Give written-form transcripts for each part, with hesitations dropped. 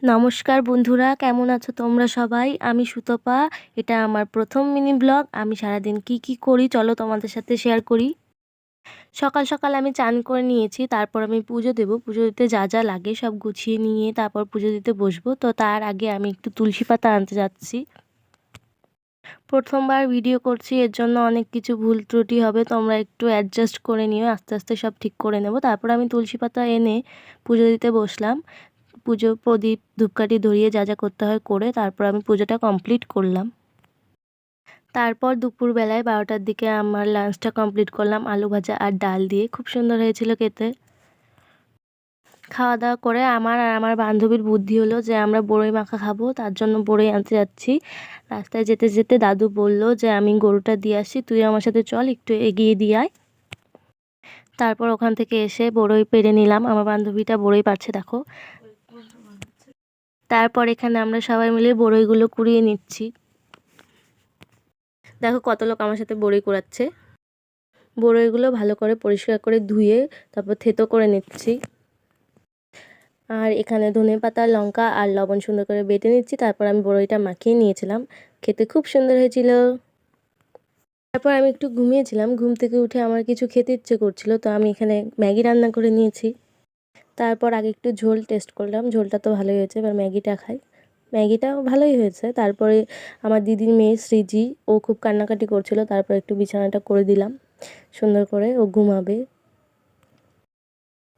নমস্কার বন্ধুরা, কেমন আছো তোমরা সবাই? আমি সুতপা। এটা আমার প্রথম মিনি ব্লগ। আমি সারাদিন কি করি চলো তোমাদের সাথে শেয়ার করি। সকাল সকাল আমি চান করে নিয়েছি, তারপর আমি পুজো দেব। পুজো দিতে যা যা লাগে সব গুছিয়ে নিয়ে তারপর পুজো দিতে বসবো। তো তার আগে আমি একটু তুলসী পাতা আনতে যাচ্ছি। প্রথমবার ভিডিও করছি, এর জন্য অনেক কিছু ভুল ত্রুটি হবে, তোমরা একটু অ্যাডজাস্ট করে নিও। আস্তে আস্তে সব ঠিক করে নেব। তারপর আমি তুলসী পাতা এনে পুজো দিতে বসলাম। পুজো, প্রদীপ, ধূপকাঠি ধরিয়ে যা যা করতে হয় করে তারপর আমি পুজোটা কমপ্লিট করলাম। তারপর দুপুরবেলায় 12টার দিকে আমার লাঞ্চটা কমপ্লিট করলাম আলু ভাজা আর ডাল দিয়ে। খুব সুন্দর হয়েছিল খেতে। খাওয়া দাওয়া করে আমার আর আমার বান্ধবীর বুদ্ধি হলো যে আমরা বড়ই মাখা খাবো, তার জন্য বড়ই আনতে যাচ্ছি। রাস্তায় যেতে যেতে দাদু বলল যে আমি গরুটা দিয়ে আসি, তুই আমার সাথে চল, একটু এগিয়ে দিয়ে আয়। তারপর ওখান থেকে এসে বড়ই পেড়ে নিলাম। আমার বান্ধবীটা বড়ই পাড়ছে, দেখো। তারপর এখানে আমরা সবাই মিলে বড়ইগুলো কুড়িয়ে নিচ্ছি। দেখো কত লোক আমার সাথে বড়ই কুড়াচ্ছে। বড়ইগুলো ভালো করে পরিষ্কার করে ধুয়ে তারপর থেতো করে নিচ্ছি। আর এখানে ধনেপাতা, লঙ্কা আর লবণ সুন্দর করে বেটে নিচ্ছি। তারপর আমি বড়ইটা মাখিয়ে নিয়েছিলাম। খেতে খুব সুন্দর হয়েছিল। তারপর আমি একটু ঘুমিয়েছিলাম। ঘুম থেকে উঠে আমার কিছু খেতে ইচ্ছে করছিল, তো আমি এখানে ম্যাগি রান্না করে নিয়েছি। তারপর আগে একটু ঝোল টেস্ট করলাম, ঝোলটা তো ভালোই হয়েছে। এবার ম্যাগিটা খাই। ম্যাগিটাও ভালোই হয়েছে। তারপরে আমার দিদির মেয়ে সৃজি, ও খুব কান্নাকাটি করছিল, তারপর একটু বিছানাটা করে দিলাম সুন্দর করে, ও ঘুমাবে।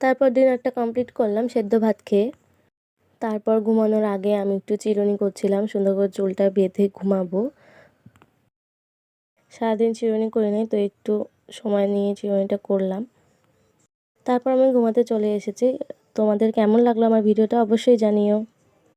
তারপর ডিনারটা কমপ্লিট করলাম সেদ্ধ ভাত খেয়ে। তারপর ঘুমানোর আগে আমি একটু চিরুনি করছিলাম, সুন্দর করে চুলটা বেঁধে ঘুমাবো। সারাদিন চিরুনি করি নাই, তো একটু সময় নিয়ে চিরুনিটা করলাম। তারপর আমি ঘুমাতে চলে এসেছি। তোমাদের কেমন লাগলো আমার ভিডিওটা অবশ্যই জানিও।